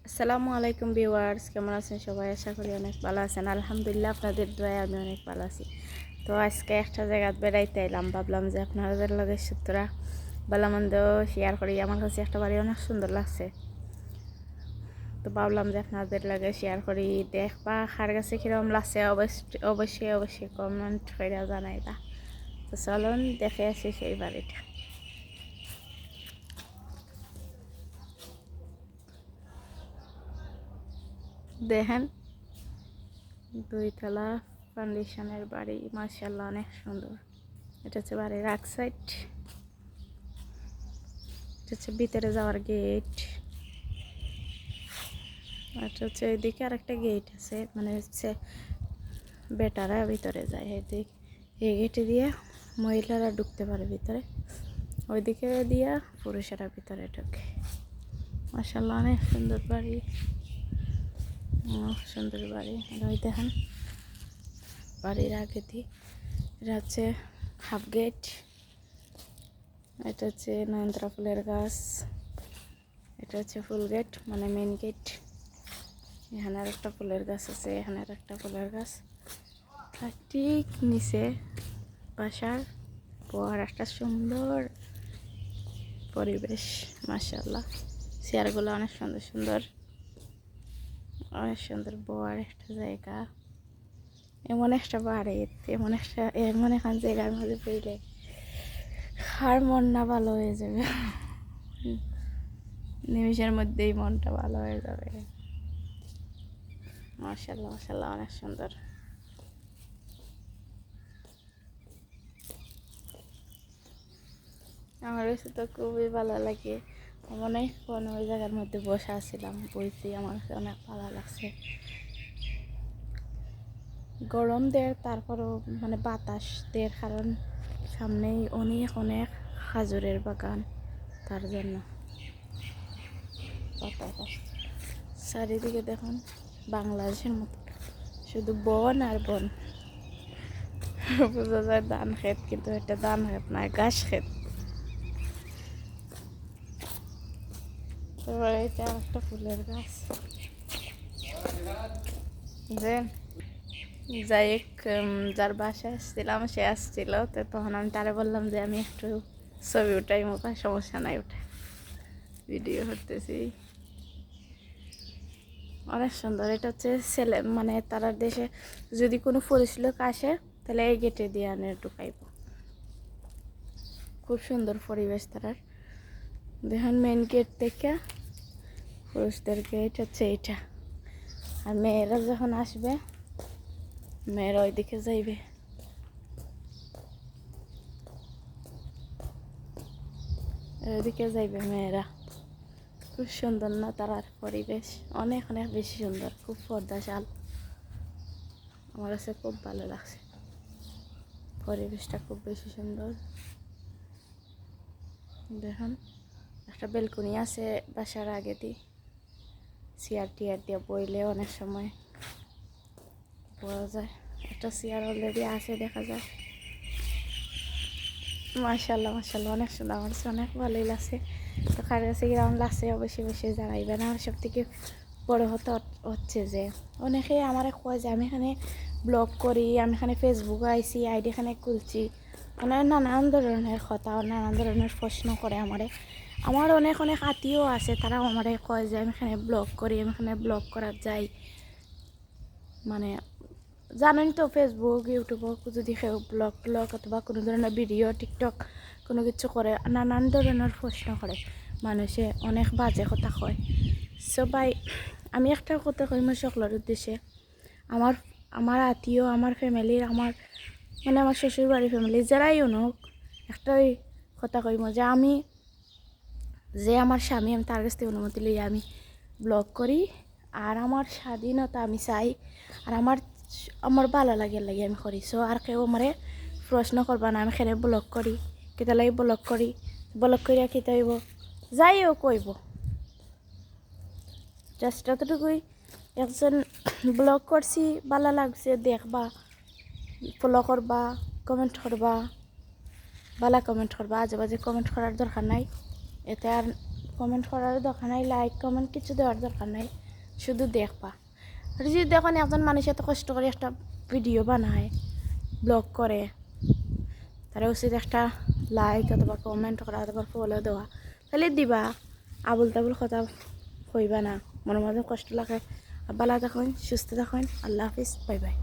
আসসালামু আলাইকুম ভিউয়ার্স, কেমন আছেন সবাই? আশা করি অনেক ভালো আছেন। আলহামদুলিল্লাহ, আপনাদের দোয়ায় আমি অনেক ভালো আছি। তো আজকে একটা জায়গায় বেড়াইতে এলাম, ভাবলাম যে আপনাদের লগে সূত্রা ভালো মন্দ শেয়ার করি। আমার কাছে একটা বাড়ি অনেক সুন্দর লাগছে, তো ভাবলাম যে আপনাদের লগে শেয়ার করি। দেখবা কার কাছে কীরকম লাগছে অবশ্যই অবশ্যই কমেন্ট করে জানাইবা। তো চলুন দেখে আসি সেই বাড়িটা। দেখেন, দুইতলা ফাউন্ডেশনের বাড়ি, মাশাআল্লাহ অনেক সুন্দর। এটা হচ্ছে বাড়ির এক সাইড, এটা হচ্ছে ভিতরে যাওয়ার গেট। এটা হচ্ছে ওইদিকে আর একটা গেট আছে, মানে হচ্ছে বেটারা ভিতরে যায় এদিক। এই গেটে দিয়ে মহিলারা ঢুকতে পারে ভিতরে, ওইদিকে দিয়া পুরুষেরা ভিতরে ঢোকে। মাশাআল্লাহ অনেক সুন্দর বাড়ি, অনেক সুন্দর বাড়ি। আর ওই দেখেন বাড়ির আগে দিয়ে এটা হচ্ছে হাফ গেট। এটা হচ্ছে নয়নতারা ফুলের গাছ। এটা হচ্ছে ফুল গেট, মানে মেন গেট। এখানে আর একটা ফুলের গাছ আছে, এখানে আর একটা ফুলের গাছ। আর ঠিক নিচে বাসার পর একটা সুন্দর পরিবেশ, মাশাআল্লাহ। চেয়ারগুলো অনেক সুন্দর সুন্দর, অনেক সুন্দর বড় একটা জায়গা। এমন একটা বাড়ি, এমন এখন জায়গার মধ্যে পেলে আর মন না ভালো হয়ে যাবে, নিমিষের মধ্যেই মনটা ভালো হয়ে যাবে। মাশাআল্লাহ মাশাআল্লাহ অনেক সুন্দর। আমার কাছে তো খুবই ভালো লাগে। অনেকক্ষণ ওই জায়গার মধ্যে বসে আছিলাম, বইছি, আমার কাছে অনেক ভালো লাগছে। গরম দেয়, তারপরও মানে বাতাস দেয়, কারণ সামনেই অনেক অনেক খাজুরের বাগান, তার জন্য বাতাস আসছে। চারিদিকে দেখুন বাংলাদেশের মতো শুধু বন আর বন। বোঝা যায় ধান ক্ষেত, কিন্তু এটা ধান ক্ষেত নয়, ঘাস ক্ষেত। তারপরে এটা একটা ফুলের গাছ। যে যাই হোক, যার বাসায় আসছিলাম সে আসছিল, তো তখন আমি তারে বললাম যে আমি একটু ছবি উঠাই, মোকা সমস্যা নাই, উঠে ভিডিও করতেছি। অনেক সুন্দর। এটা হচ্ছে ছেলে, মানে তারা দেশে যদি কোনো পুলিশ লোক আসে তাহলে এই গেটে দিয়ে আনে ঢুকাইব। খুব সুন্দর পরিবেশ তারার। দেখুন মেন গেট থেকে পুরুষদের গেট হচ্ছে এইটা, আর মেয়েরা যখন আসবে মেয়েরা ওইদিকে যাইবে। ওইদিকে যাইবে মেয়েরা। খুব সুন্দর না তারার পরিবেশ? অনেক অনেক বেশি সুন্দর, খুব পর্দাশাল। আমার কাছে খুব ভালো লাগছে, পরিবেশটা খুব বেশি সুন্দর। দেখুন একটা বেলকনি আছে বাসার আগে দিয়ে, চেয়ার টিয়ার দিয়ে বইলে অনেক সময় বলা যায়। একটা চেয়ার অলরেডি আছে, দেখা যায়। মাশাআল্লাহ মাশাআল্লাহ অনেক সুন্দর, আমার কাছে অনেক ভালোই লাগছে। তো কার কাছে কিরকম লাগছে অবশ্যই অবশ্যই জানাইবেন। আমার সব থেকে বড় হচ্ছে যে অনেকেই আমার কয় যে আমি এখানে ব্লগ করি, আমি এখানে ফেসবুকে আইছি, আইডি এখানে খুলছি, মানে নানান ধরনের কথা, নানান ধরনের প্রশ্ন করে আমারে। আমার অনেক অনেক আত্মীয় আছে, তারা আমারে কয় যে আমি এখানে ব্লগ করি, আমি এখানে ব্লগ করা যাই। মানে জানেন তো, ফেসবুক ইউটিউব যদি কেউ ব্লগ ট্লগ অথবা কোনো ধরনের ভিডিও টিকটক কোনো কিছু করে, নানান ধরনের প্রশ্ন করে, মানুষে অনেক বাজে কথা কয়। সবাই আমি একটা কথা কই আমার সকলের উদ্দেশ্যে, আমার আমার আত্মীয়, আমার ফ্যামিলির, আমার মানে আমার শ্বশুর বাড়ির ফ্যামিলি যারাই হোক, একটাই কথা কইম যে আমি যে আমার স্বামী, আমি তার কাছ থেকে অনুমতি লইয়া আমি ব্লগ করি, আর আমার স্বাধীনতা আমি চাই, আর আমার আমার ভালো লাগে আমি করি। সো আর কেউ আমারে প্রশ্ন করবা না আমি খেলে ব্লগ করি, কেতা লাগে ব্লগ করি, ব্লগ করিয়া খেতে হইব, যাইও কইব। জাস্ট এতটুকুই, একজন ব্লগ করছি ভালো লাগছে দেখবা, ফলো করবা, কমেন্ট করবা, ভালো কমেন্ট করবা, আজে বাজে কমেন্ট করার দরকার নাই। এতে আর কমেন্ট করার দরকার নাই, লাইক কমেন্ট কিছু দেওয়ার দরকার নাই, শুধু দেখবা। আর যদি দেখুন একজন মানুষ এত কষ্ট করে একটা ভিডিও বানায়, ব্লগ করে, তারা উচিত একটা লাইক অথবা কমেন্ট করা অথবা ফলো দেওয়া, তাহলে দিবা। আবুল তাবুল কথা কইবা না, মনের মধ্যে কষ্ট লাগে। ভালো থাকুন, সুস্থ থাকুন, আল্লাহ হাফিজ, বাই বাই।